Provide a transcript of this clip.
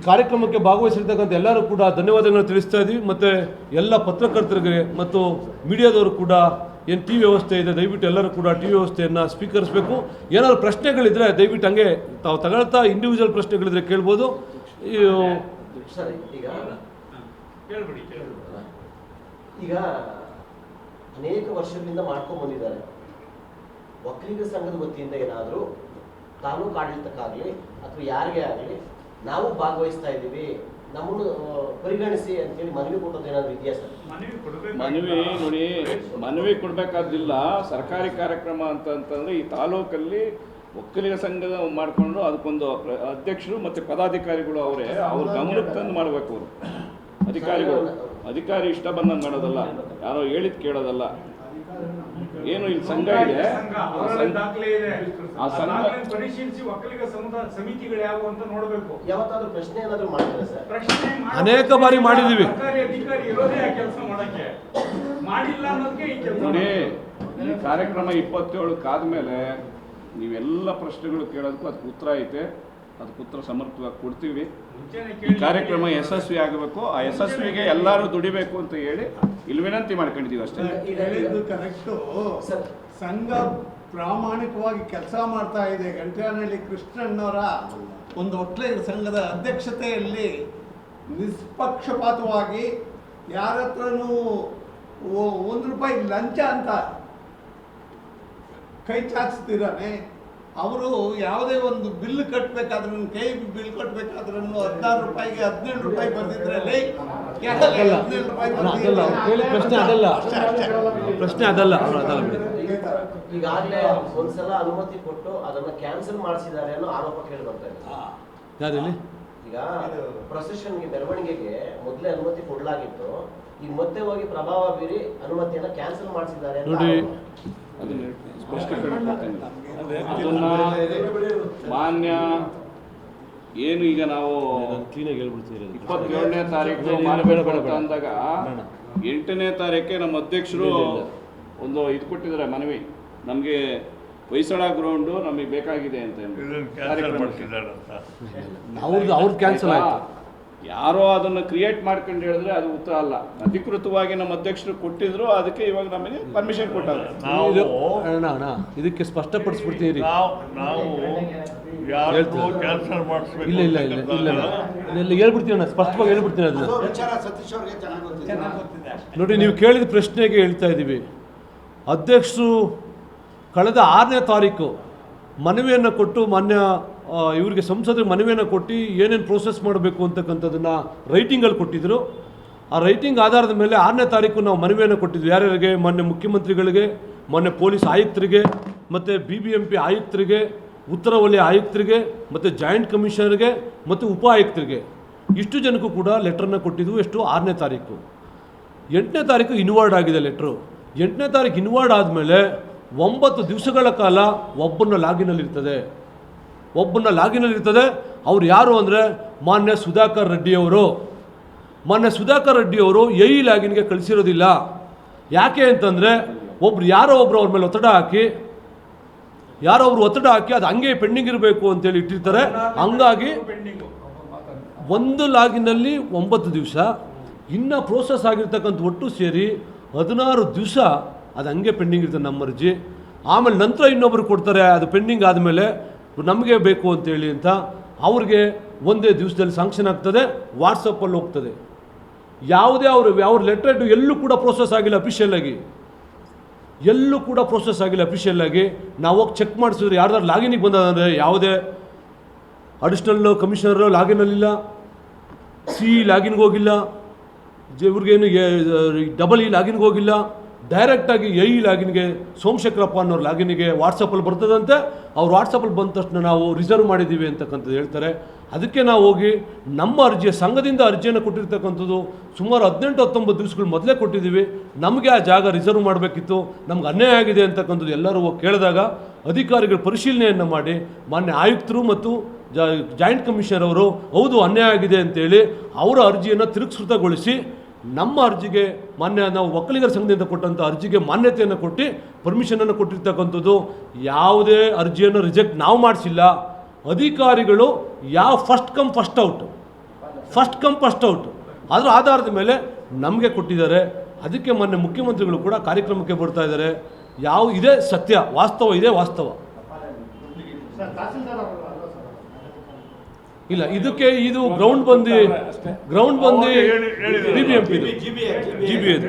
ಕಾರ್ಯಕ್ರಮಕ್ಕೆ ಭಾಗವಹಿಸಿರ್ತಕ್ಕಂಥ ಎಲ್ಲರೂ ಕೂಡ ಧನ್ಯವಾದಗಳನ್ನು ತಿಳಿಸ್ತಾ ಇದ್ದೀವಿ. ಮತ್ತು ಎಲ್ಲ ಪತ್ರಕರ್ತರಿಗೆ ಮತ್ತು ಮೀಡಿಯಾದವರು ಕೂಡ ಏನು ಟಿ ವಿ ವ್ಯವಸ್ಥೆ ಇದೆ, ದಯವಿಟ್ಟು ಎಲ್ಲರೂ ಕೂಡ ಟಿ ವಿ ವ್ಯವಸ್ಥೆಯನ್ನು ಸ್ವೀಕರಿಸಬೇಕು. ಏನಾದರೂ ಪ್ರಶ್ನೆಗಳಿದ್ದರೆ ದಯವಿಟ್ಟು ಹಂಗೆ ತಾವು ತಗೊಳ್ತಾ ಇಂಡಿವಿಜುವಲ್ ಪ್ರಶ್ನೆಗಳಿದ್ರೆ ಕೇಳ್ಬೋದು. ಈಗ ಅನೇಕ ವರ್ಷಗಳಿಂದ ಮಾಡ್ಕೊಂಡು ಬಂದಿದ್ದಾರೆ. ಒಕ್ಕಲಿಗರ ಸಂಘದ ವತಿಯಿಂದ ಏನಾದರೂ ತಾಲೂಕು ಆಡಳಿತಕ್ಕಾಗಲಿ ಅಥವಾ ಯಾರಿಗೇ ಆಗಲಿ ನಾವು ಭಾಗವಹಿಸ್ತಾ ಇದ್ದೀವಿ, ನಮ್ಮನ್ನು ಪರಿಗಣಿಸಿ ಅಂತೇಳಿ ಮನವಿ ಕೊಟ್ಟೋದು ಏನಾದರೂ ಇದೆಯಾ ಸರ್? ಮನವಿ ನೋಡಿ, ಮನವಿ ಕೊಡಬೇಕಾದಿಲ್ಲ. ಸರ್ಕಾರಿ ಕಾರ್ಯಕ್ರಮ ಅಂತಂದರೆ ಈ ತಾಲೂಕಲ್ಲಿ ಒಕ್ಕಲಿಗ ಸಂಘದ ಮಾಡಿಕೊಂಡು ಅದಕ್ಕೊಂದು ಅಧ್ಯಕ್ಷರು ಮತ್ತು ಪದಾಧಿಕಾರಿಗಳು ಅವರೇ ಅವ್ರ ಗಮನಕ್ಕೆ ತಂದು ಮಾಡಬೇಕು. ಅವರು ಅಧಿಕಾರಿ ಇಷ್ಟ ಬಂದಂಗೆ ಮಾಡೋದಲ್ಲ, ಯಾರೋ ಹೇಳಿದ್ ಕೇಳೋದಲ್ಲ. ಏನು ಇಲ್ಲಿ ಸಂಘ ಇದೆ, ಆ ಸಂಘ ಪರಿಶೀಲಿಸಿ ಒಕ್ಕಲಿಗ ಸಮಿತಿಗಳು ಯಾವುವು ಅಂತ ನೋಡಬೇಕು. ಯಾವತ್ತಾದ್ರೂ ಪ್ರಶ್ನೆ ಏನಾದರೂ ಮಾಡ್ತಾರೆ ಸರ್? ಅನೇಕ ಬಾರಿ ಮಾಡಿದ್ದೀವಿ. ಅಧಿಕಾರಿ ಇರೋದೇ ಆ ಕೆಲಸ ಮಾಡಕ್ಕೆ, ಮಾಡಿಲ್ಲ ಅನ್ನೋದಕ್ಕೆ ಈ ಕೆಲಸ. ನೋಡಿ, ಈ ಕಾರ್ಯಕ್ರಮ 27ಕ್ಕೆ ಆದಮೇಲೆ ನೀವೆಲ್ಲ ಪ್ರಶ್ನೆಗಳು ಕೇಳೋದಕ್ಕೂ ಅದಕ್ಕೆ ಉತ್ತರ ಐತೆ, ಅದಕ್ಕೆ ಉತ್ತರ ಸಮರ್ಥವಾಗಿ ಕೊಡ್ತೀವಿ. ಈ ಕಾರ್ಯಕ್ರಮ ಯಶಸ್ವಿ ಆಗಬೇಕು, ಆ ಯಶಸ್ವಿಗೆ ಎಲ್ಲರೂ ದುಡಿಬೇಕು ಅಂತ ಹೇಳಿ ಇಲ್ಲಿ ವಿನಂತಿ ಮಾಡ್ಕೊಂಡಿದ್ದೀವಿ ಅಷ್ಟೇ. ಹೇಳಿದ್ದು ಕರೆಕ್ಟು. ಸಂಘ ಪ್ರಾಮಾಣಿಕವಾಗಿ ಕೆಲಸ ಮಾಡ್ತಾ ಇದೆ. ಗಂಟ್ಯಾನಹಳ್ಳಿ ಕೃಷ್ಣಣ್ಣವರ ಒಂದು ಒಕ್ಕಲಿಗರ ಸಂಘದ ಅಧ್ಯಕ್ಷತೆಯಲ್ಲಿ ನಿಷ್ಪಕ್ಷಪಾತವಾಗಿ ಯಾರ ಹತ್ರನೂ ₹1 ಲಂಚ ಅಂತ ಕೈ ಚಾಚಿಸ್ತಿರಾನೆ. ಅವರು ಯಾವುದೇ ಒಂದು ಬಿಲ್ ಕಟ್ಟಬೇಕಾದ್ರೂ, ಕೈ ಬಿಲ್ ಕಟ್ಟಬೇಕಾದ್ರೂ ₹16ಗೆ ₹17 ಬರ್ದಿದ್ರಲ್ಲಿ ಪ್ರಶ್ನೆ ಅದಲ್ಲ. ಈಗಾಗಲೇ ಒಂದ್ಸಲ ಅನುಮತಿ ಕೊಟ್ಟು ಅದನ್ನ ಕ್ಯಾನ್ಸಲ್ ಮಾಡಿಸಿದ್ದಾರೆ ಅನ್ನೋ ಆರೋಪ ಕೇಳಿ ಬರ್ತಾ ಇದೆ. ಯಾರಲ್ಲಿ? ಈಗ ಪ್ರೊಸೆಷನ್ಗೆ, ಮೆರವಣಿಗೆಗೆ ಮೊದಲೇ ಅನುಮತಿ ಕೊಡಲಾಗಿತ್ತು, ಈಗ ಮತ್ತೆ ಹೋಗಿ ಪ್ರಭಾವ ಬೀರಿ ಅನುಮತಿಯನ್ನ ಕ್ಯಾನ್ಸಲ್ ಮಾಡಿಸಿದ್ದಾರೆ ನೋಡಿ. ಅದನ್ನ ಸ್ಪಷ್ಟಪಡಿಸ್ತೀನಿ. ಅದನ್ನ ಮಾನ್ಯ ಏನು ಈಗ ನಾವು 27ನೇ ತಾರೀಕು ಅಂದಾಗ 8ನೇ ತಾರೀಕೆ ನಮ್ಮ ಅಧ್ಯಕ್ಷರು ಒಂದು ಇದು ಕೊಟ್ಟಿದ್ದಾರೆ ಮನವಿ, ನಮಗೆ ಹೊಯ್ಸಳ ಗ್ರೌಂಡು ನಮಗೆ ಬೇಕಾಗಿದೆ ಅಂತ. ಅವ್ರದ್ದು ಕ್ಯಾನ್ಸಲ್ ಆಯ್ತು. ಯಾರೋ ಅದನ್ನು ಕ್ರಿಯೇಟ್ ಮಾಡ್ಕೊಂಡು ಹೇಳಿದ್ರೆ ಅದು ಉತ್ತರ ಅಲ್ಲ. ಅಧಿಕೃತವಾಗಿ ನಮ್ಮ ಅಧ್ಯಕ್ಷರು ಕೊಟ್ಟಿದ್ರು, ಅದಕ್ಕೆ ಇವಾಗ ನಮಗೆ ಪರ್ಮಿಷನ್ ಕೊಟ್ಟಾರೆ. ಇದಕ್ಕೆ ಸ್ಪಷ್ಟಪಡಿಸ್ಬಿಡ್ತೀವಿ. ಇಲ್ಲ ಹೇಳ್ಬಿಡ್ತೀವಿ ಅಣ್ಣ, ಸ್ಪಷ್ಟವಾಗಿ ಹೇಳ್ಬಿಡ್ತೀನಿ ಅದನ್ನ. ನೋಡಿ, ನೀವು ಕೇಳಿದ ಪ್ರಶ್ನೆಗೆ ಹೇಳ್ತಾ ಇದ್ದೀವಿ. ಅಧ್ಯಕ್ಷರು ಕಳೆದ 6ನೇ ತಾರೀಕು ಮನವಿಯನ್ನು ಕೊಟ್ಟು, ಮಾನ್ಯ ಇವರಿಗೆ ಸಂಸದರಿಗೆ ಮನವಿಯನ್ನು ಕೊಟ್ಟು ಏನೇನು ಪ್ರೋಸೆಸ್ ಮಾಡಬೇಕು ಅಂತಕ್ಕಂಥದ್ದನ್ನು ರೈಟಿಂಗಲ್ಲಿ ಕೊಟ್ಟಿದ್ದರು. ಆ ರೈಟಿಂಗ್ ಆಧಾರದ ಮೇಲೆ 6ನೇ ತಾರೀಕು ನಾವು ಮನವಿಯನ್ನು ಕೊಟ್ಟಿದ್ವಿ. ಯಾರ್ಯಾರಿಗೆ? ಮಾನ್ಯ ಮುಖ್ಯಮಂತ್ರಿಗಳಿಗೆ, ಮಾನ್ಯ ಪೊಲೀಸ್ ಆಯುಕ್ತರಿಗೆ, ಮತ್ತು BBMP ಆಯುಕ್ತರಿಗೆ, ಉತ್ತರ ವಲಯ ಆಯುಕ್ತರಿಗೆ, ಮತ್ತು ಜಾಯಿಂಟ್ ಕಮಿಷನರ್ಗೆ ಮತ್ತು ಉಪ ಆಯುಕ್ತರಿಗೆ, ಇಷ್ಟು ಜನಕ್ಕೂ ಕೂಡ ಲೆಟ್ರನ್ನು ಕೊಟ್ಟಿದ್ವು. ಎಷ್ಟು? 6ನೇ ತಾರೀಕು. 8ನೇ ತಾರೀಕು ಇನ್ವರ್ಡ್ ಆಗಿದೆ ಲೆಟ್ರು. 8ನೇ ತಾರೀಕು ಇನ್ವರ್ಡ್ ಆದಮೇಲೆ 9 ದಿವಸಗಳ ಕಾಲ ಒಬ್ಬನ ಲಾಗಿನಲ್ಲಿರ್ತದೆ. ಅವ್ರು ಯಾರು ಅಂದರೆ ಮಾನ್ಯ ಸುಧಾಕರ್ ರೆಡ್ಡಿಯವರು. ಮಾನ್ಯ ಸುಧಾಕರ್ ರೆಡ್ಡಿಯವರು ಲಾಗಿನ್ಗೆ ಕಳಿಸಿರೋದಿಲ್ಲ. ಯಾಕೆ ಅಂತಂದರೆ ಯಾರೋ ಒಬ್ಬರು ಅವ್ರ ಮೇಲೆ ಒತ್ತಡ ಹಾಕಿ ಅದು ಹಂಗೆ ಪೆಂಡಿಂಗ್ ಇರಬೇಕು ಅಂತೇಳಿ ಇಟ್ಟಿರ್ತಾರೆ. ಹಂಗಾಗಿ ಒಂದು ಲಾಗಿನಲ್ಲಿ 9 ದಿವಸ, ಇನ್ನು ಪ್ರೋಸೆಸ್ ಆಗಿರ್ತಕ್ಕಂಥ ಒಟ್ಟು ಸೇರಿ 16 ದಿವಸ ಅದು ಹಂಗೆ ಪೆಂಡಿಂಗ್ ಇರ್ತದೆ ನಮ್ಮ ಅರ್ಜಿ. ಆಮೇಲೆ ನಂತರ ಇನ್ನೊಬ್ಬರು ಕೊಡ್ತಾರೆ, ಅದು ಪೆಂಡಿಂಗ್ ಆದಮೇಲೆ ನಮಗೆ ಬೇಕು ಅಂತೇಳಿ ಅಂತ. ಅವ್ರಿಗೆ ಒಂದೇ ದಿವಸದಲ್ಲಿ ಸ್ಯಾಂಕ್ಷನ್ ಆಗ್ತದೆ, ವಾಟ್ಸಪ್ಪಲ್ಲಿ ಹೋಗ್ತದೆ. ಯಾವುದೇ ಅವ್ರ ಲೆಟರ್ ಎಲ್ಲೂ ಕೂಡ ಪ್ರೋಸೆಸ್ ಆಗಿಲ್ಲ ಅಫಿಷಿಯಲ್ಲಾಗಿ. ನಾವು ಹೋಗಿ ಚೆಕ್ ಮಾಡಿಸಿದ್ರೆ ಯಾರ್ದಾರು ಲಾಗಿನಿಗೆ ಬಂದದಂದರೆ ಯಾವುದೇ ಅಡಿಷ್ನಲ್ ಕಮಿಷನರ್ ಲಾಗಿನಲ್ಲಿಲ್ಲ, ಲಾಗಿನ್ಗೆ ಹೋಗಿಲ್ಲ, ಇವ್ರಿಗೇನು ಡಬಲ್ ಲಾಗಿನ್ಗೆ ಹೋಗಿಲ್ಲ, ಡೈರೆಕ್ಟಾಗಿ ಲಾಗಿನ್ಗೆ ಸೋಮಶೇಖರಪ್ಪ ಅನ್ನೋರು ಲಾಗಿನ್ಗೆ ವಾಟ್ಸಪ್ಪಲ್ಲಿ ಬರ್ತದಂತೆ. ಅವ್ರು ವಾಟ್ಸಪ್ಪಲ್ಲಿ ಬಂದ ತಕ್ಷಣ ನಾವು ರಿಸರ್ವ್ ಮಾಡಿದ್ದೀವಿ ಅಂತಕ್ಕಂಥದ್ದು ಹೇಳ್ತಾರೆ. ಅದಕ್ಕೆ ನಾವು ಹೋಗಿ ನಮ್ಮ ಸಂಘದಿಂದ ಅರ್ಜಿಯನ್ನು ಕೊಟ್ಟಿರ್ತಕ್ಕಂಥದ್ದು ಸುಮಾರು 18-19 ದಿವಸಗಳು ಮೊದಲೇ ಕೊಟ್ಟಿದ್ದೀವಿ. ನಮಗೆ ಆ ಜಾಗ ರಿಸರ್ವ್ ಮಾಡಬೇಕಿತ್ತು, ನಮ್ಗೆ ಅನ್ಯಾಯ ಆಗಿದೆ ಅಂತಕ್ಕಂಥದ್ದು ಎಲ್ಲರೂ ಹೋಗಿ ಕೇಳಿದಾಗ ಅಧಿಕಾರಿಗಳು ಪರಿಶೀಲನೆಯನ್ನು ಮಾಡಿ ಮಾನ್ಯ ಆಯುಕ್ತರು ಮತ್ತು ಜಾಯಿಂಟ್ ಕಮಿಷನರ್ ಅವರು ಹೌದು ಅನ್ಯಾಯ ಆಗಿದೆ ಅಂತೇಳಿ ಅವರ ಅರ್ಜಿಯನ್ನು ತಿರಸ್ಕೃತಗೊಳಿಸಿ ನಮ್ಮ ಅರ್ಜಿಗೆ ನಾವು ಒಕ್ಕಲಿಗರ ಸಂಘದಿಂದ ಕೊಟ್ಟಂಥ ಅರ್ಜಿಗೆ ಮಾನ್ಯತೆಯನ್ನು ಕೊಟ್ಟು ಪರ್ಮಿಷನನ್ನು ಕೊಟ್ಟಿರ್ತಕ್ಕಂಥದ್ದು. ಯಾವುದೇ ಅರ್ಜಿಯನ್ನು ರಿಜೆಕ್ಟ್ ನಾವು ಮಾಡಿಸಿಲ್ಲ. ಅಧಿಕಾರಿಗಳು first come first out first come first out. ಅದರ ಆಧಾರದ ಮೇಲೆ ನಮಗೆ ಕೊಟ್ಟಿದ್ದಾರೆ. ಅದಕ್ಕೆ ಮೊನ್ನೆ ಮುಖ್ಯಮಂತ್ರಿಗಳು ಕೂಡ ಕಾರ್ಯಕ್ರಮಕ್ಕೆ ಬರ್ತಾ ಇದ್ದಾರೆ. ಇದೇ ಸತ್ಯ, ವಾಸ್ತವ, ಇದೇ ವಾಸ್ತವ. ಇಲ್ಲ, ಇದಕ್ಕೆ ಇದು ಗ್ರೌಂಡ್ ಬಂದು BBMP ಇದು, GB ಇದು.